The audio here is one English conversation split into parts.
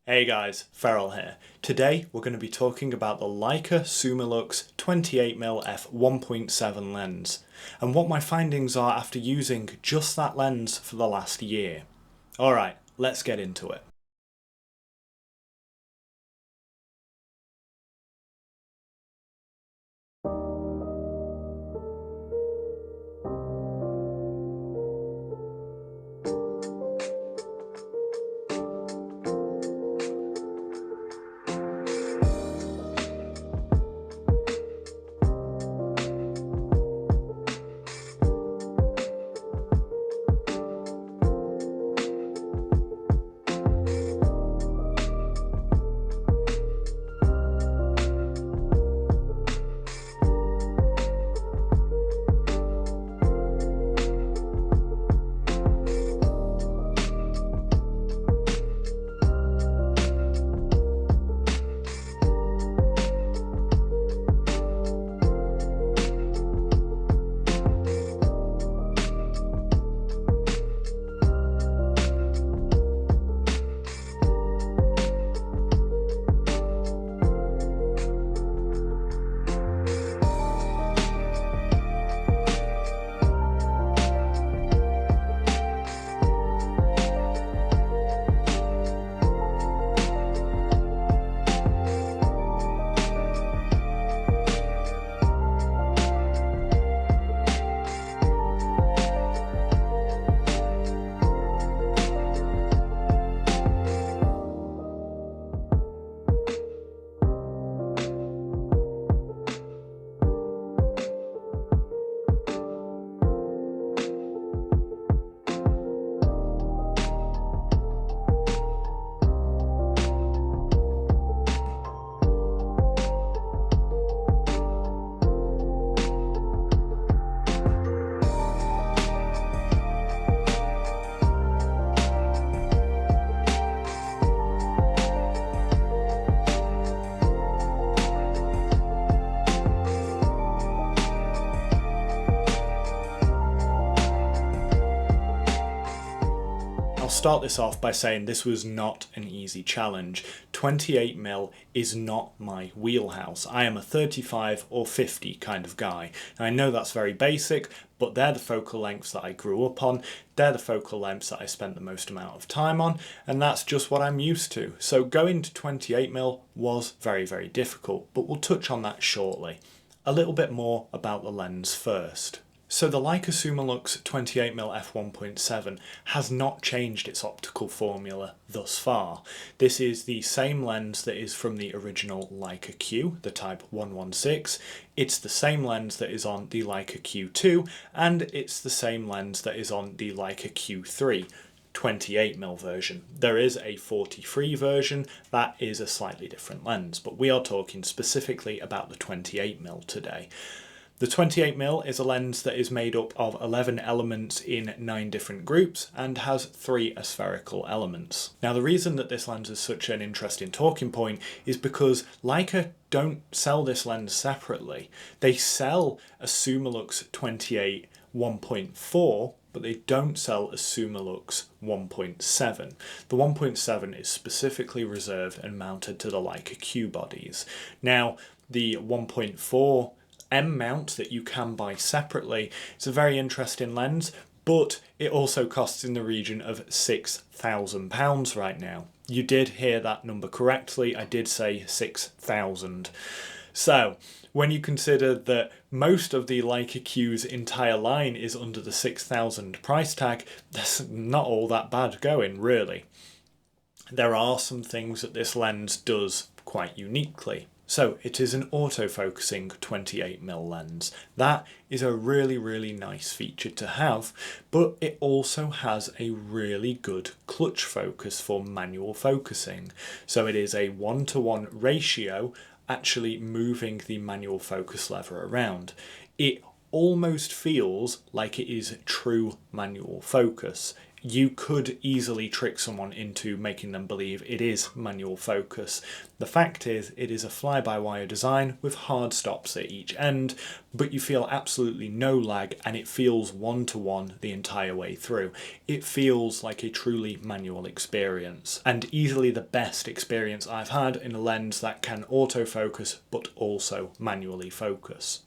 Hey guys, Ferrell here. Today we're going to be talking about the Leica Summilux 28mm f1.7 lens and what my findings are after using just that lens for the last year. Alright, let's get into it. I'll start this off by saying this was not an easy challenge. 28mm is not my wheelhouse. I am a 35 or 50 kind of guy. Now, I know that's very basic, but they're the focal lengths that I grew up on, they're the focal lengths that I spent the most amount of time on, and that's just what I'm used to. So going to 28mm was very, very difficult, but we'll touch on that shortly. A little bit more about the lens first. So the Leica Summilux 28mm f1.7 has not changed its optical formula thus far. This is the same lens that is from the original Leica Q, the type 116. It's the same lens that is on the Leica Q2, and it's the same lens that is on the Leica Q3. 28mm version. There is a 43 version that is a slightly different lens, but we are talking specifically about the 28mm today. The 28mm is a lens that is made up of 11 elements in 9 different groups and has 3 aspherical elements. Now, the reason that this lens is such an interesting talking point is because Leica don't sell this lens separately. They sell a Summilux 28 1.4, but they don't sell a Summilux 1.7. The 1.7 is specifically reserved and mounted to the Leica Q bodies. Now, the 1.4 M mount that you can buy separately, it's a very interesting lens, but it also costs in the region of £6,000 right now. You did hear that number correctly, I did say 6,000. So, when you consider that most of the Leica Q's entire line is under the 6,000 price tag, that's not all that bad going, really. There are some things that this lens does quite uniquely. So it is an autofocusing 28mm lens. That is a really, really nice feature to have, but it also has a really good clutch focus for manual focusing. So it is a 1:1 ratio, actually moving the manual focus lever around. It almost feels like it is true manual focus. you could easily trick someone into making them believe it is manual focus. The fact is, it is a fly-by-wire design with hard stops at each end, but you feel absolutely no lag and it feels one-to-one the entire way through. It feels like a truly manual experience, and easily the best experience I've had in a lens that can autofocus but also manually focus.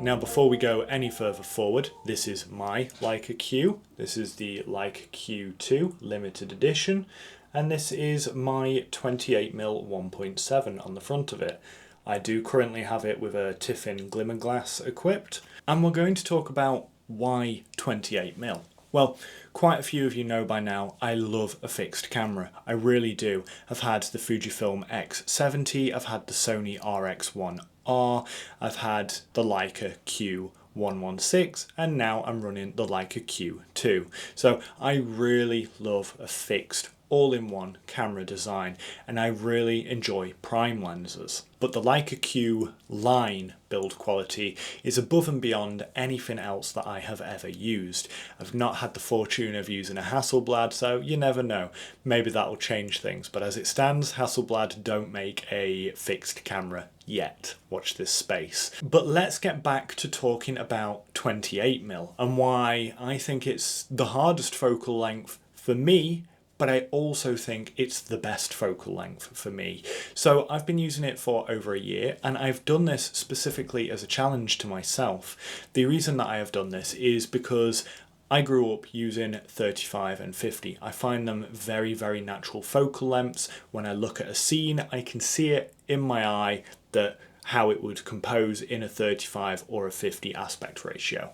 Now before we go any further forward, this is my Leica Q. This is the Leica Q2 limited edition, and this is my 28mm 1.7 on the front of it. I do currently have it with a Tiffin glimmer glass equipped, and we're going to talk about why 28mm. Well, quite a few of you know by now I love a fixed camera. I really do. I've had the Fujifilm X70, I've had the Sony RX1R, I've had the Leica Q116, and now I'm running the Leica Q2. So I really love a fixed all-in-one camera design, and I really enjoy prime lenses. But the Leica Q line build quality is above and beyond anything else that I have ever used. I've not had the fortune of using a Hasselblad, so you never know. Maybe that'll change things, but as it stands, Hasselblad don't make a fixed camera yet. Watch this space. But let's get back to talking about 28mm and why I think it's the hardest focal length for me, but I also think it's the best focal length for me. So I've been using it for over a year, and I've done this specifically as a challenge to myself. The reason that I have done this is because I grew up using 35 and 50. I find them very, very natural focal lengths. When I look at a scene, I can see it in my eye that how it would compose in a 35 or a 50 aspect ratio.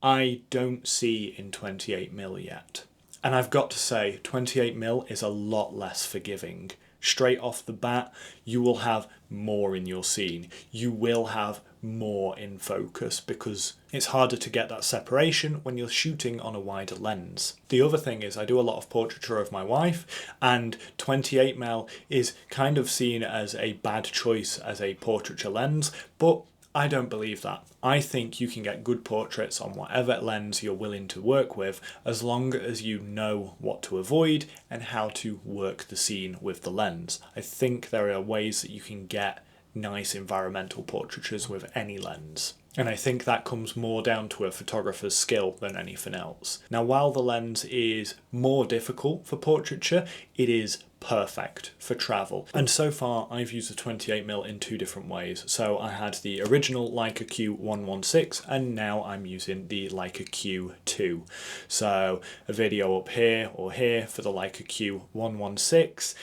I don't see in 28mm yet. And I've got to say, 28mm is a lot less forgiving. Straight off the bat, you will have more in your scene. You will have more in focus because it's harder to get that separation when you're shooting on a wider lens. The other thing is I do a lot of portraiture of my wife, and 28mm is kind of seen as a bad choice as a portraiture lens, but I don't believe that. I think you can get good portraits on whatever lens you're willing to work with, as long as you know what to avoid and how to work the scene with the lens. I think there are ways that you can get nice environmental portraitures with any lens. And I think that comes more down to a photographer's skill than anything else. Now, while the lens is more difficult for portraiture, it is perfect for travel. And so far I've used the 28mm in two different ways. So I had the original Leica Q116 and now I'm using the Leica Q2. So a video up here or here for the Leica Q116.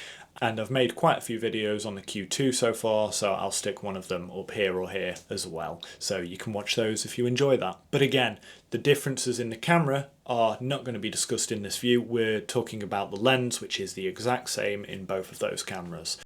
And I've made quite a few videos on the Q2 so far, so I'll stick one of them up here or here as well. So you can watch those if you enjoy that. But again, the differences in the camera are not going to be discussed in this view. We're talking about the lens, which is the exact same in both of those cameras.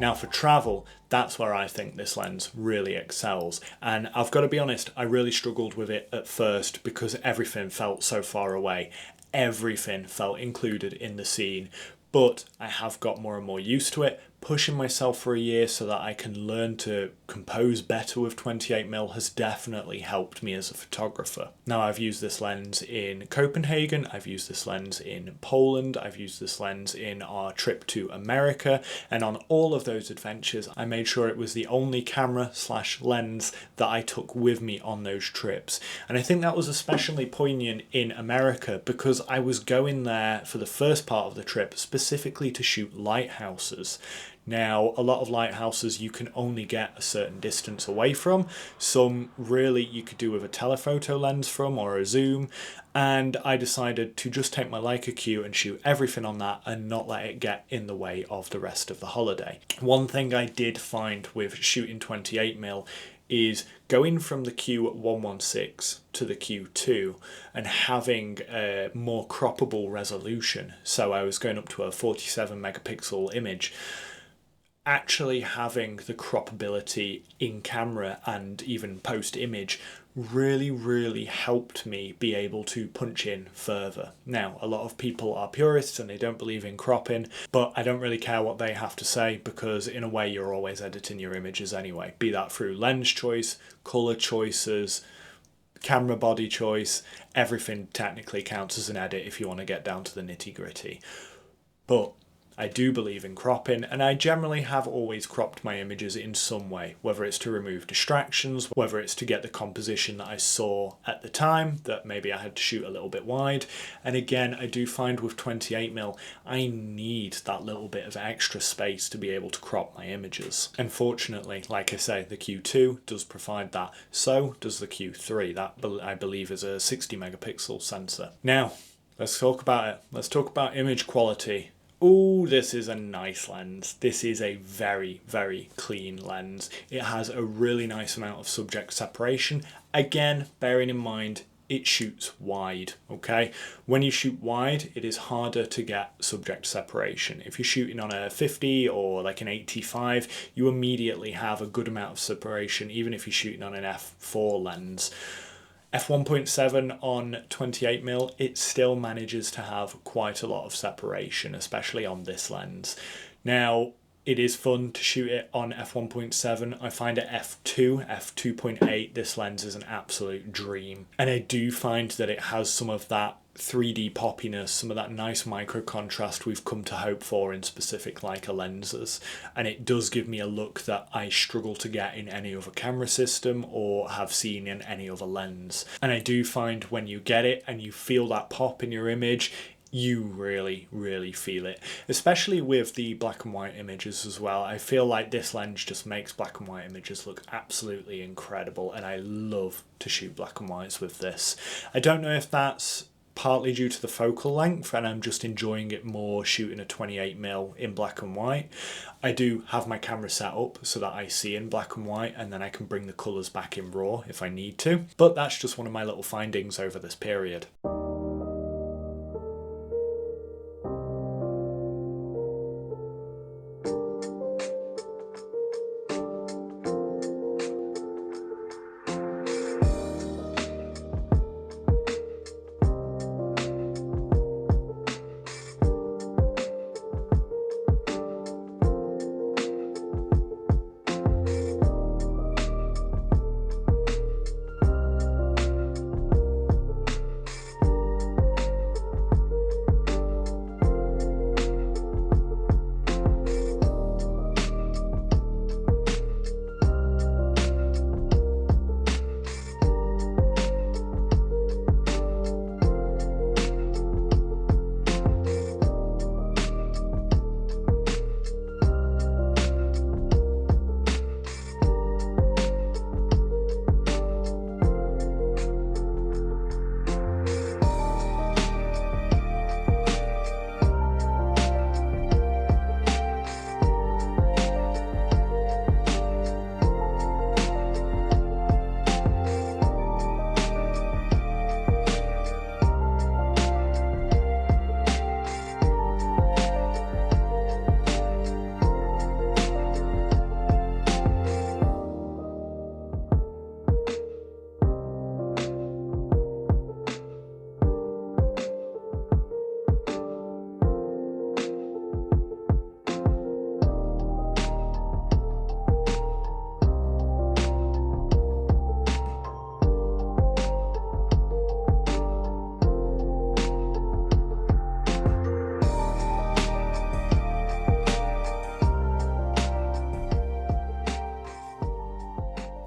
Now for travel, that's where I think this lens really excels. And I've got to be honest, I really struggled with it at first because everything felt so far away. Everything felt included in the scene. But I have got more and more used to it. Pushing myself for a year so that I can learn to compose better with 28mm has definitely helped me as a photographer. Now I've used this lens in Copenhagen, I've used this lens in Poland, I've used this lens in our trip to America, and on all of those adventures I made sure it was the only camera/lens that I took with me on those trips. And I think that was especially poignant in America because I was going there for the first part of the trip specifically to shoot lighthouses. Now, a lot of lighthouses you can only get a certain distance away from. Some really you could do with a telephoto lens from or a zoom. And I decided to just take my Leica Q and shoot everything on that and not let it get in the way of the rest of the holiday. One thing I did find with shooting 28mm is going from the Q116 to the Q2 and having a more croppable resolution. So I was going up to a 47 megapixel image. Actually having the croppability in camera and even post image really helped me be able to punch in further. Now, a lot of people are purists and they don't believe in cropping, but I don't really care what they have to say because in a way you're always editing your images anyway, be that through lens choice, color choices, camera body choice, everything technically counts as an edit if you want to get down to the nitty-gritty. But I do believe in cropping, and I generally have always cropped my images in some way, whether it's to remove distractions, whether it's to get the composition that I saw at the time that maybe I had to shoot a little bit wide. And again, I do find with 28mm, I need that little bit of extra space to be able to crop my images. Unfortunately, like I say, the Q2 does provide that. So does the Q3. That I believe is a 60 megapixel sensor. Now, let's talk about it. Let's talk about image quality. Oh, this is a nice lens. This is a very, very clean lens. It has a really nice amount of subject separation. Again, bearing in mind, it shoots wide, okay? When you shoot wide, it is harder to get subject separation. If you're shooting on a 50 or like an 85, you immediately have a good amount of separation, even if you're shooting on an f4 lens. f1.7 on 28mm, it still manages to have quite a lot of separation, especially on this lens. Now, it is fun to shoot it on f1.7. I find at f2, f2.8, this lens is an absolute dream. And I do find that it has some of that 3D poppiness, some of that nice micro contrast we've come to hope for in specific Leica lenses, and it does give me a look that I struggle to get in any other camera system or have seen in any other lens. And I do find when you get it and you feel that pop in your image, you really, really feel it, especially with the black and white images as well. I feel like this lens just makes black and white images look absolutely incredible, and I love to shoot black and whites with this. I don't know if that's partly due to the focal length and I'm just enjoying it more shooting a 28mm in black and white. I do have my camera set up so that I see in black and white, and then I can bring the colours back in raw if I need to, but that's just one of my little findings over this period.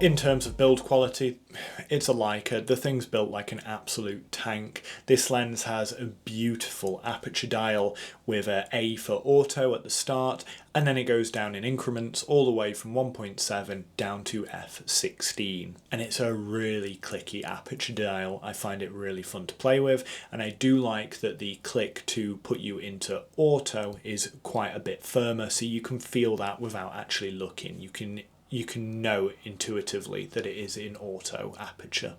In terms of build quality, it's a Leica. The thing's built like an absolute tank. This lens has a beautiful aperture dial with a A for auto at the start, and then it goes down in increments all the way from 1.7 down to f16. And it's a really clicky aperture dial. I find it really fun to play with, and I do like that the click to put you into auto is quite a bit firmer, so you can feel that without actually looking. You can know intuitively that it is in auto aperture.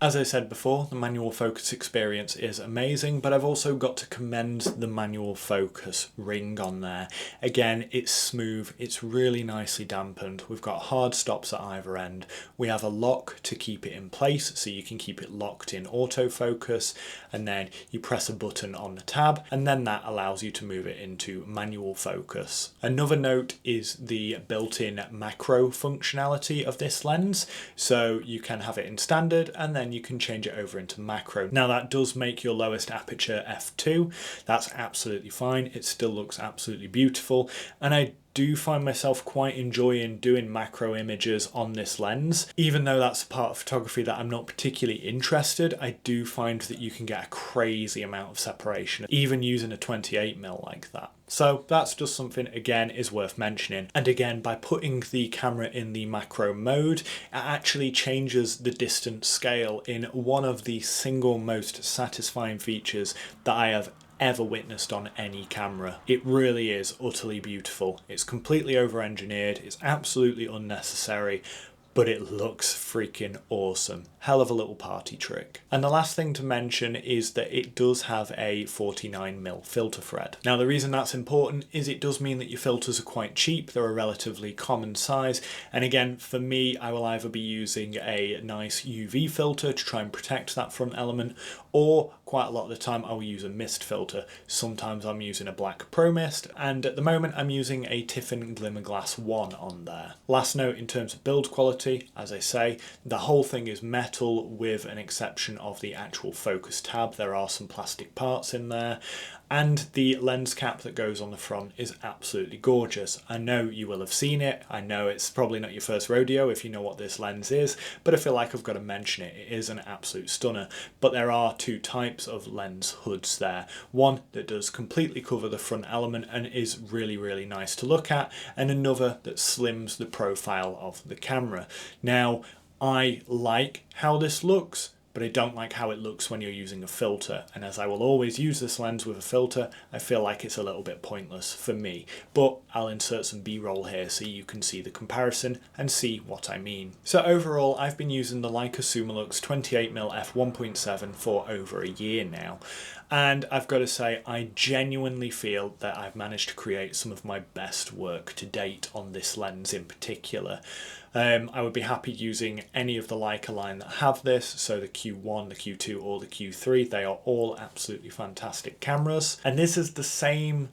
As I said before, the manual focus experience is amazing, but I've also got to commend the manual focus ring on there. Again, it's smooth, it's really nicely dampened. We've got hard stops at either end. We have a lock to keep it in place, so you can keep it locked in autofocus, and then you press a button on the tab, and then that allows you to move it into manual focus. Another note is the built-in macro functionality of this lens. So you can have it in standard, and then you can change it over into macro. Now that does make your lowest aperture f2. That's absolutely fine. It still looks absolutely beautiful, and I do find myself quite enjoying doing macro images on this lens. Even though that's a part of photography that I'm not particularly interested, I do find that you can get a crazy amount of separation, even using a 28mm like that. So that's just something, again, is worth mentioning. And again, by putting the camera in the macro mode, it actually changes the distance scale in one of the single most satisfying features that I have ever witnessed on any camera. It really is utterly beautiful. It's completely over-engineered, it's absolutely unnecessary, but it looks freaking awesome. Hell of a little party trick. And the last thing to mention is that it does have a 49mm filter thread. Now the reason that's important is it does mean that your filters are quite cheap, they're a relatively common size, and again for me I will either be using a nice UV filter to try and protect that front element, or quite a lot of the time I will use a mist filter. Sometimes I'm using a black pro mist, and at the moment I'm using a Tiffin Glimmer Glass 1 on there. Last note in terms of build quality, as I say, the whole thing is metal with an exception of the actual focus tab. There are some plastic parts in there, and the lens cap that goes on the front is absolutely gorgeous. I know you will have seen it, I know it's probably not your first rodeo if you know what this lens is, but I feel like I've got to mention it. It is an absolute stunner. But there are two types of lens hoods there. One that does completely cover the front element and is really, really nice to look at, and another that slims the profile of the camera. Now, I like how this looks, but I don't like how it looks when you're using a filter, and as I will always use this lens with a filter, I feel like it's a little bit pointless for me. But I'll insert some B-roll here so you can see the comparison and see what I mean. So overall, I've been using the Leica Summilux 28mm f1.7 for over a year now, and I've got to say I genuinely feel that I've managed to create some of my best work to date on this lens in particular. I would be happy using any of the Leica line that have this, so the Q1, the Q2 or the Q3. They are all absolutely fantastic cameras, and this is the same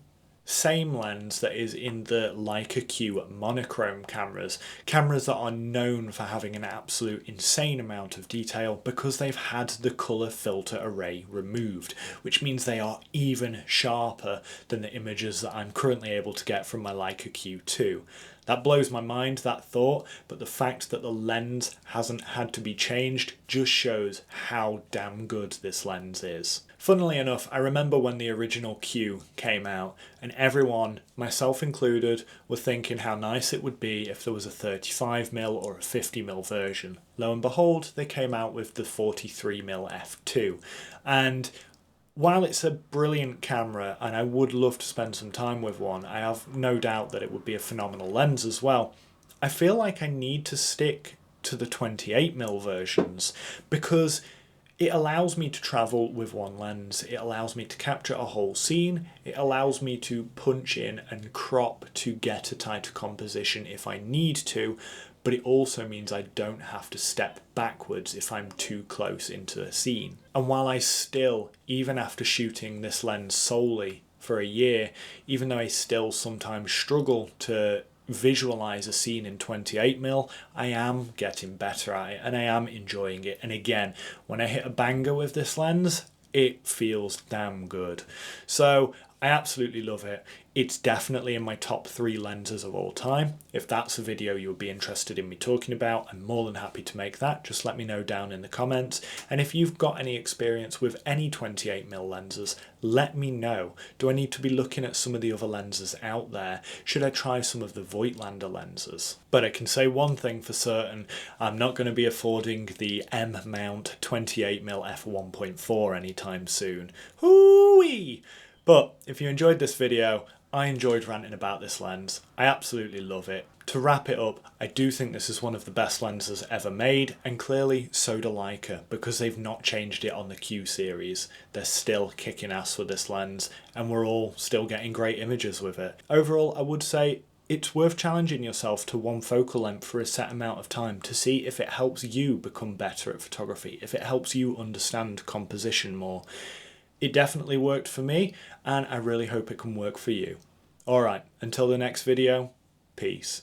lens that is in the Leica Q monochrome cameras that are known for having an absolute insane amount of detail because they've had the colour filter array removed, which means they are even sharper than the images that I'm currently able to get from my Leica Q2. That blows my mind, that thought, but the fact that the lens hasn't had to be changed just shows how damn good this lens is. Funnily enough, I remember when the original Q came out and everyone, myself included, were thinking how nice it would be if there was a 35mm or a 50mm version. Lo and behold, they came out with the 43mm f2. And while it's a brilliant camera and I would love to spend some time with one, I have no doubt that it would be a phenomenal lens as well. I feel like I need to stick to the 28mm versions because it allows me to travel with one lens. It allows me to capture a whole scene. It allows me to punch in and crop to get a tighter composition if I need to, but it also means I don't have to step backwards if I'm too close into a scene. And while I still, even after shooting this lens solely for a year, even though I still sometimes struggle to visualize a scene in 28mm, I am getting better at it and I am enjoying it. And again, when I hit a banger with this lens, it feels damn good. So I absolutely love it. It's definitely in my top 3 lenses of all time. If that's a video you would be interested in me talking about, I'm more than happy to make that. Just let me know down in the comments. And if you've got any experience with any 28mm lenses, let me know. Do I need to be looking at some of the other lenses out there? Should I try some of the Voigtlander lenses? But I can say one thing for certain, I'm not going to be affording the M-mount 28mm f1.4 anytime soon. Hoo-wee! But if you enjoyed this video, I enjoyed ranting about this lens. I absolutely love it. To wrap it up, I do think this is one of the best lenses ever made, and clearly so do Leica, because they've not changed it on the Q series. They're still kicking ass with this lens, and we're all still getting great images with it. Overall, I would say it's worth challenging yourself to one focal length for a set amount of time to see if it helps you become better at photography, if it helps you understand composition more. It definitely worked for me, and I really hope it can work for you. Alright, until the next video, peace.